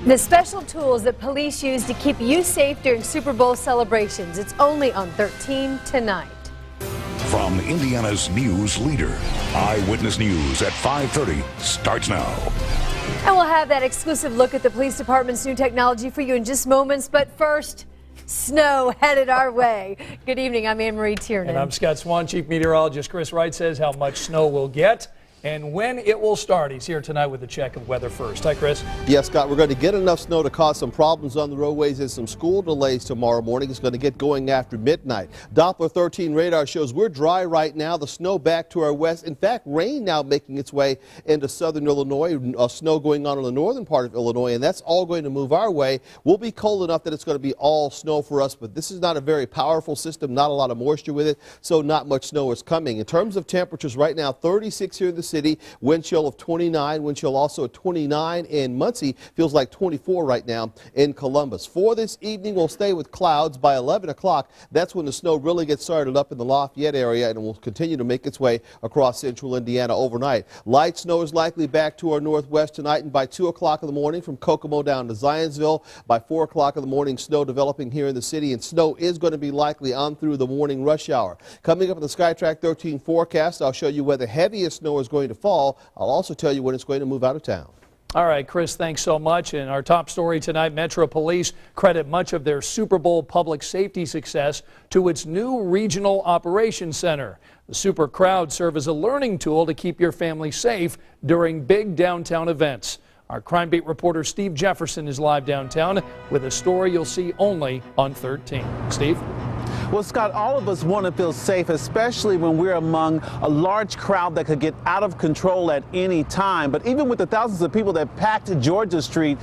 The special tools that police use to keep you safe during Super Bowl celebrations. It's only on 13 tonight. From Indiana's news leader, Eyewitness News at 5:30 starts now. And we'll have that exclusive look at the police department's new technology for you in just moments. But first, snow headed our way. Good evening. I'm Anne Marie Tiernan. And I'm Scott Swan. Chief Meteorologist Chris Wright says how much snow we'll get and when it will start. He's here tonight with a check of weather first. Hi, Chris. Yes, Scott, we're going to get enough snow to cause some problems on the roadways and some school delays tomorrow morning. It's going to get going after midnight. Doppler 13 radar shows we're dry right now. The snow back to our west. In fact, rain now making its way into southern Illinois. Snow going on in the northern part of Illinois, and that's all going to move our way. We'll be cold enough that it's going to be all snow for us, but this is not a very powerful system, not a lot of moisture with it, so not much snow is coming. In terms of temperatures right now, 36 here in the city, wind chill of 29, wind chill also at 29 in Muncie, feels like 24 right now in Columbus. For this evening, we'll stay with clouds by 11 o'clock. That's when the snow really gets started up in the Lafayette area, and it will continue to make its way across central Indiana overnight. Light snow is likely back to our northwest tonight, and by 2 o'clock in the morning from Kokomo down to Zionsville. By 4 o'clock in the morning, snow developing here in the city, and snow is going to be likely on through the morning rush hour. Coming up in the SkyTrack 13 forecast, I'll show you where the heaviest snow is going to fall. I'll also tell you when it's going to move out of town. All right, Chris, thanks so much. And our top story tonight, Metro Police credit much of their Super Bowl public safety success to its new regional operations center. The super crowds serve as a learning tool to keep your family safe during big downtown events. Our crime beat reporter Steve Jefferson is live downtown with a story you'll see only on 13. Steve? Well, Scott, all of us want to feel safe, especially when we're among a large crowd that could get out of control at any time. But even with the thousands of people that packed Georgia Street,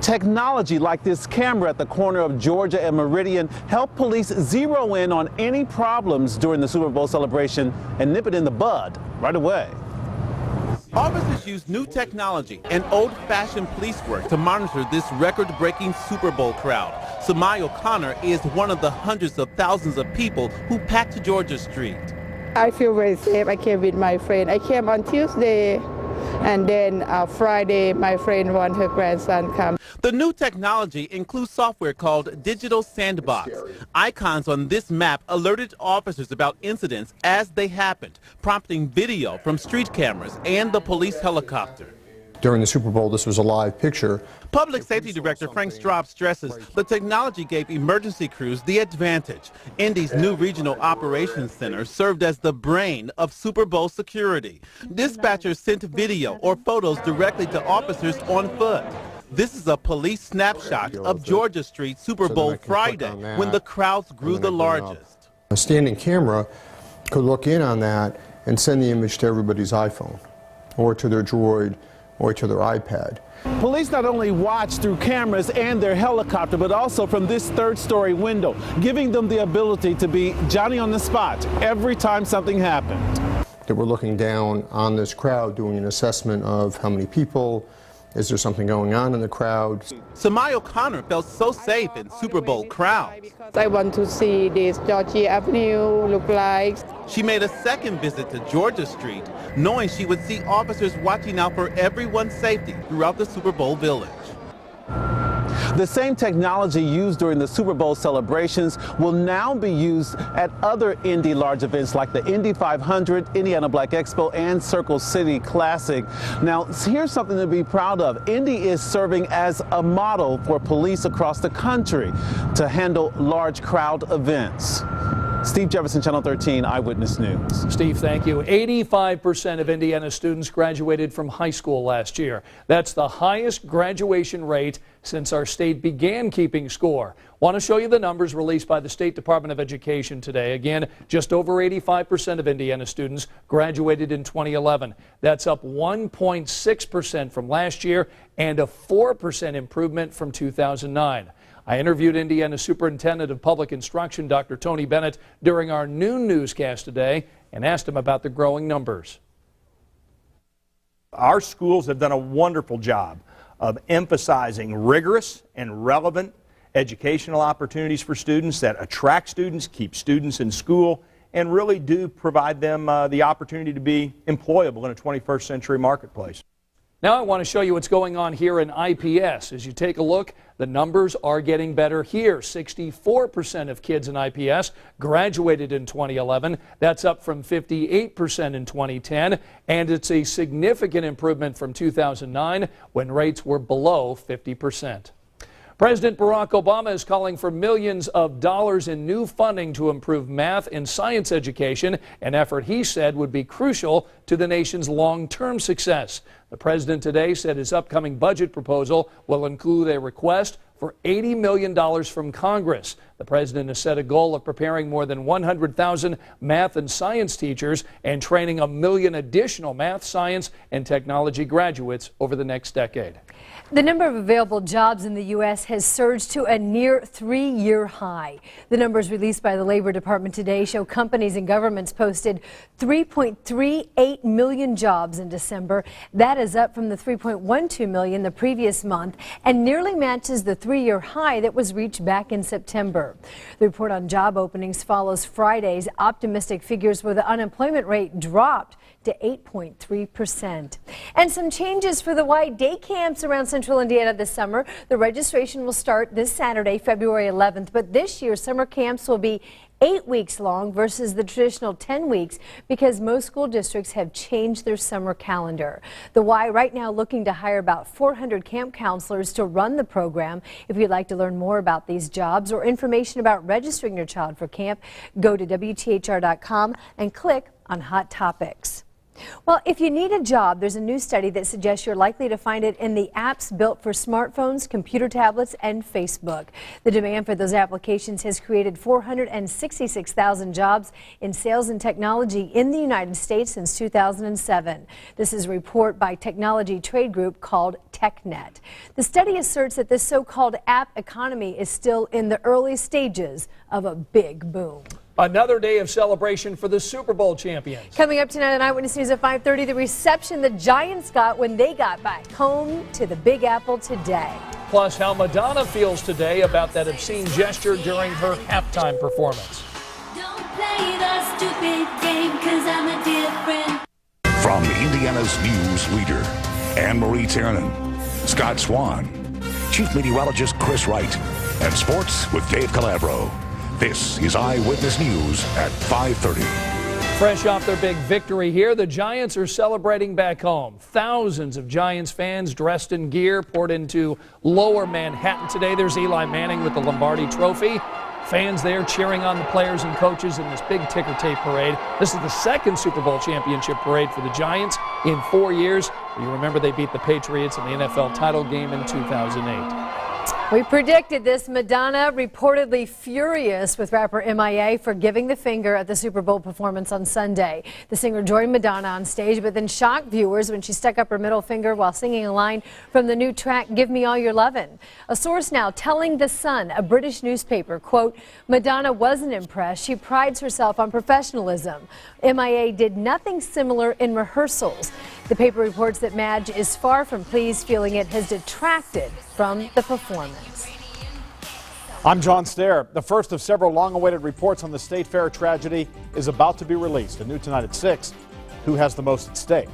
technology like this camera at the corner of Georgia and Meridian helped police zero in on any problems during the Super Bowl celebration and nip it in the bud right away. Officers used new technology and old-fashioned police work to monitor this record-breaking Super Bowl crowd. Samai O'Connor is one of the hundreds of thousands of people who packed Georgia Street. I feel very safe. I came with my friend. I came on Tuesday, and then Friday my friend wanted her grandson come. The new technology includes software called Digital Sandbox. Icons on this map alerted officers about incidents as they happened, prompting video from street cameras and the police helicopter. During the Super Bowl, this was a live picture. Public Safety Director Frank Straub stresses the technology gave emergency crews the advantage. Indy's new Regional Operations Center served as the brain of Super Bowl security. Dispatchers sent video or photos directly to officers on foot. This is a police snapshot of Georgia Street Super Bowl Friday when the crowds grew the largest. A standing camera could look in on that and send the image to everybody's iPhone or to their Droid or to their iPad. Police not only watched through cameras and their helicopter, but also from this third-story window, giving them the ability to be Johnny on the spot every time something happened. That we're looking down on this crowd, doing an assessment of how many people, is there something going on in the crowd. Samai O'Connor felt so safe in Super Bowl crowds. I want to see this Georgia Avenue look like. She made a second visit to Georgia Street, knowing she would see officers watching out for everyone's safety throughout the Super Bowl village. The same technology used during the Super Bowl celebrations will now be used at other Indy large events like the Indy 500, Indiana Black Expo, and Circle City Classic. Now, here's something to be proud of. Indy is serving as a model for police across the country to handle large crowd events. Steve Jefferson, Channel 13, Eyewitness News. Steve, thank you. 85% of Indiana students graduated from high school last year. That's the highest graduation rate since our state began keeping score. Want to show you the numbers released by the State Department of Education today. Again, just over 85% of Indiana students graduated in 2011. That's up 1.6% from last year and a 4% improvement from 2009. I interviewed Indiana Superintendent of Public Instruction, Dr. Tony Bennett, during our noon newscast today and asked him about the growing numbers. Our schools have done a wonderful job of emphasizing rigorous and relevant educational opportunities for students that attract students, keep students in school, and really do provide them the opportunity to be employable in a 21st century marketplace. Now I want to show you what's going on here in IPS. As you take a look, the numbers are getting better here. 64% of kids in IPS graduated in 2011. That's up from 58% in 2010, and it's a significant improvement from 2009 when rates were below 50%. President Barack Obama is calling for millions of dollars in new funding to improve math and science education, an effort he said would be crucial to the nation's long-term success. The president today said his upcoming budget proposal will include a request for $80 million from Congress. The president has set a goal of preparing more than 100,000 math and science teachers and training 1 million additional math, science, and technology graduates over the next decade. The number of available jobs in the U.S. has surged to a near 3-year high. The numbers released by the Labor Department today show companies and governments posted 3.38 million jobs in December. That is up from the 3.12 million the previous month and nearly matches the 3-year high that was reached back in September. The report on job openings follows Friday's optimistic figures where the unemployment rate dropped to 8.3%. And some changes for the white day camps around Central Indiana this summer. The registration will start this Saturday, February 11th, but this year summer camps will be 8 weeks long versus the traditional 10 weeks because most school districts have changed their summer calendar. The Y right now looking to hire about 400 camp counselors to run the program. If you'd like to learn more about these jobs or information about registering your child for camp, go to WTHR.com and click on Hot Topics. Well, if you need a job, there's a new study that suggests you're likely to find it in the apps built for smartphones, computer tablets, and Facebook. The demand for those applications has created 466,000 jobs in sales and technology in the United States since 2007. This is a report by technology trade group called TechNet. The study asserts that this so-called app economy is still in the early stages of a big boom. Another day of celebration for the Super Bowl champions. Coming up tonight on Eyewitness News at 5:30, the reception the Giants got when they got back home to the Big Apple today. Plus, how Madonna feels today about that obscene gesture during her halftime performance. Don't play the stupid game, 'cause I'm a different. From Indiana's news leader, Anne-Marie Tiernan, Scott Swan, Chief Meteorologist Chris Wright, and sports with Dave Calabro. This is Eyewitness News at 5:30. Fresh off their big victory here, the Giants are celebrating back home. Thousands of Giants fans dressed in gear poured into Lower Manhattan today. There's Eli Manning with the Lombardi Trophy. Fans there cheering on the players and coaches in this big ticker tape parade. This is the second Super Bowl championship parade for the Giants in 4 years. You remember they beat the Patriots in the NFL title game in 2008. We predicted this. Madonna reportedly furious with rapper MIA for giving the finger at the Super Bowl performance on Sunday. The singer joined Madonna on stage, but then shocked viewers when she stuck up her middle finger while singing a line from the new track, Give Me All Your Lovin'. A source now telling The Sun, a British newspaper, quote, Madonna wasn't impressed. She prides herself on professionalism. MIA did nothing similar in rehearsals. The paper reports that Madge is far from pleased, feeling it has detracted from the performance. I'm John Stair. The first of several long-awaited reports on the State Fair tragedy is about to be released. A new tonight at 6. Who has the most at stake?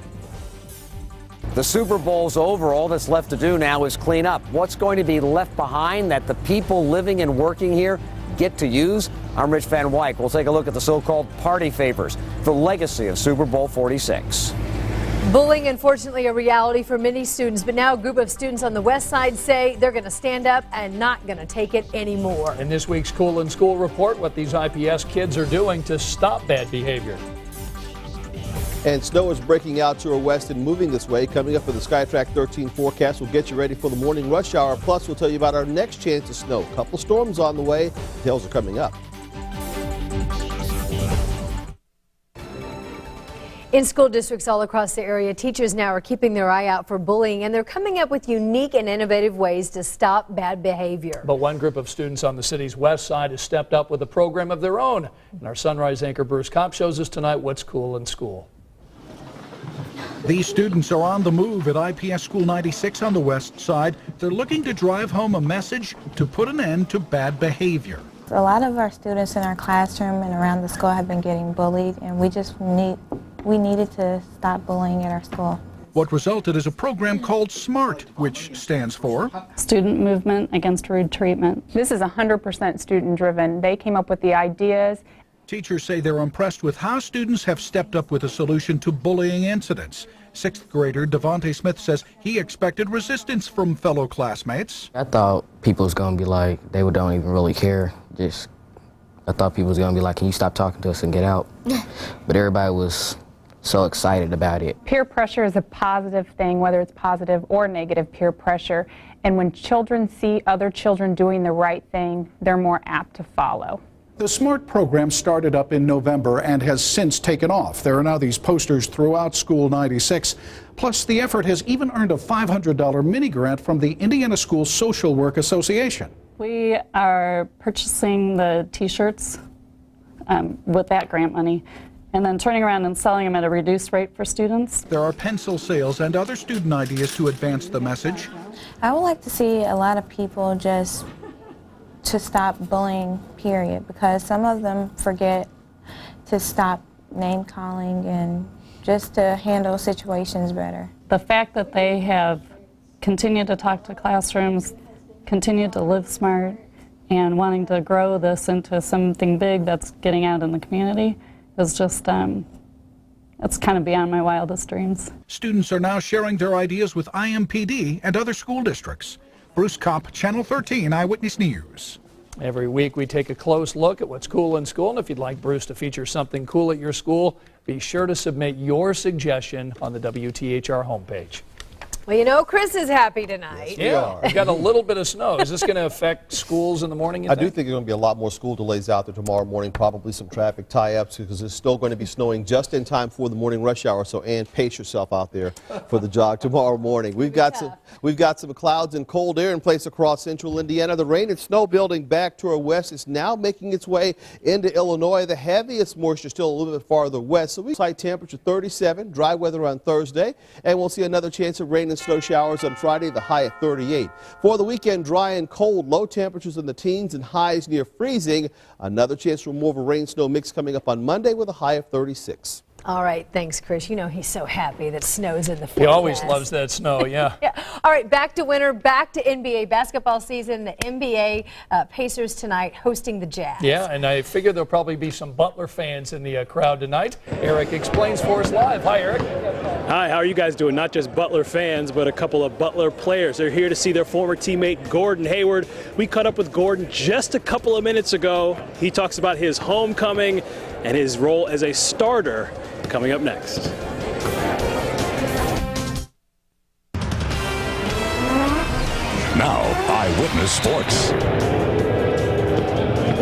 The Super Bowl's over. All that's left to do now is clean up. What's going to be left behind that the people living and working here get to use? I'm Rich Van Wyk. We'll take a look at the so-called party favors, the legacy of Super Bowl 46. Bullying, unfortunately, a reality for many students, but now a group of students on the west side say they're going to stand up and not going to take it anymore. In this week's Cool in School report, what these IPS kids are doing to stop bad behavior. And snow is breaking out to our west and moving this way. Coming up with the SkyTrack 13 forecast, we'll get you ready for the morning rush hour. Plus, we'll tell you about our next chance of snow. A couple storms on the way. Details are coming up. In school districts all across the area, teachers now are keeping their eye out for bullying, and they're coming up with unique and innovative ways to stop bad behavior. But one group of students on the city's west side has stepped up with a program of their own. And our Sunrise anchor Bruce Kopp shows us tonight what's cool in school. These students are on the move at IPS School 96 on the west side. They're looking to drive home a message to put an end to bad behavior. A lot of our students in our classroom and around the school have been getting bullied, and we needed to stop bullying at our school. What resulted is a program called SMART, which stands for Student Movement Against Rude Treatment. This is 100% student-driven. They came up with the ideas. Teachers say they're impressed with how students have stepped up with a solution to bullying incidents. Sixth grader Devontae Smith says he expected resistance from fellow classmates. I thought people was going to be like, they don't even really care. I thought people was going to be like, can you stop talking to us and get out? But everybody was so excited about it. Peer pressure is a positive thing, whether it's positive or negative peer pressure. And when children see other children doing the right thing, they're more apt to follow. The SMART program started up in November and has since taken off. There are now these posters throughout School 96. Plus, the effort has even earned a $500 mini grant from the Indiana School Social Work Association. We are purchasing the T-shirts with that grant money and then turning around and selling them at a reduced rate for students. There are pencil sales and other student ideas to advance the message. I would like to see a lot of people just to stop bullying, period, because some of them forget to stop name calling and just to handle situations better. The fact that they have continued to talk to classrooms, continued to live smart, and wanting to grow this into something big that's getting out in the community is just, it's kind of beyond my wildest dreams. Students are now sharing their ideas with IMPD and other school districts. Bruce Kopp, Channel 13 Eyewitness News. Every week we take a close look at what's cool in school, and if you'd like Bruce to feature something cool at your school, be sure to submit your suggestion on the WTHR homepage. Well, you know, Chris is happy tonight. Yeah, we got a little bit of snow. Is this going to affect schools in the morning? I do think there's going to be a lot more school delays out there tomorrow morning, probably some traffic tie-ups because it's still going to be snowing just in time for the morning rush hour. So, Ann, pace yourself out there for the jog tomorrow morning. We've got some clouds and cold air in place across central Indiana. The rain and snow building back to our west is now making its way into Illinois. The heaviest moisture still a little bit farther west. So we high temperature 37, dry weather on Thursday, and we'll see another chance of rain and snow showers on Friday, the high at 38. For the weekend, dry and cold, low temperatures in the teens and highs near freezing. Another chance for more of a rain-snow mix coming up on Monday with a high of 36. All right, thanks, Chris. You know he's so happy that snow's in the forecast. He always loves that snow, yeah. Yeah. All right, back to winter, back to NBA basketball season. The NBA Pacers tonight hosting the Jazz. Yeah, and I figure there'll probably be some Butler fans in the crowd tonight. Eric explains for us live. Hi, Eric. Hi, how are you guys doing? Not just Butler fans, but a couple of Butler players. They're here to see their former teammate, Gordon Hayward. We caught up with Gordon just a couple of minutes ago. He talks about his homecoming and his role as a starter coming up next. Now, Eyewitness Sports.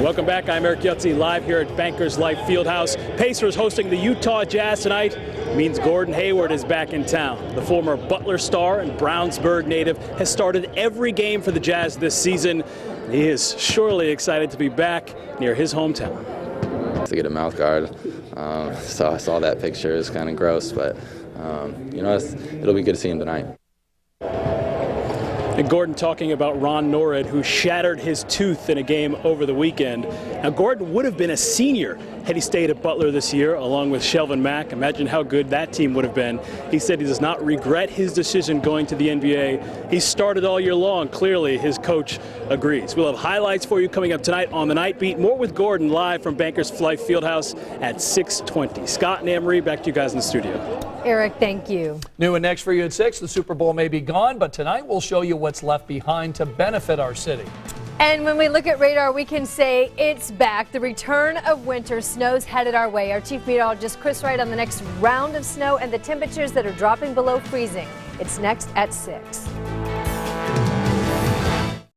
Welcome back. I'm Eric Yutzi, live here at Bankers Life Fieldhouse. Pacers hosting the Utah Jazz tonight. Means Gordon Hayward is back in town. The former Butler star and Brownsburg native has started every game for the Jazz this season. He is surely excited to be back near his hometown. To get a mouth guard, so I saw that picture. It's kind of gross, but you know, it'll be good to see him tonight. And Gordon talking about Ron Norred, who shattered his tooth in a game over the weekend. Now, Gordon would have been a senior had he stayed at Butler this year, along with Shelvin Mack. Imagine how good that team would have been. He said he does not regret his decision going to the NBA. He started all year long. Clearly, his coach agrees. We'll have highlights for you coming up tonight on the Night Beat. More with Gordon live from Bankers Life Fieldhouse at 6:20. Scott and Anne-Marie, back to you guys in the studio. Eric, thank you. New and next for you at 6, the Super Bowl may be gone, but tonight we'll show you what's left behind to benefit our city. And when we look at radar, we can say it's back. The return of winter. Snow's headed our way. Our chief meteorologist Chris Wright on the next round of snow and the temperatures that are dropping below freezing. It's next at 6.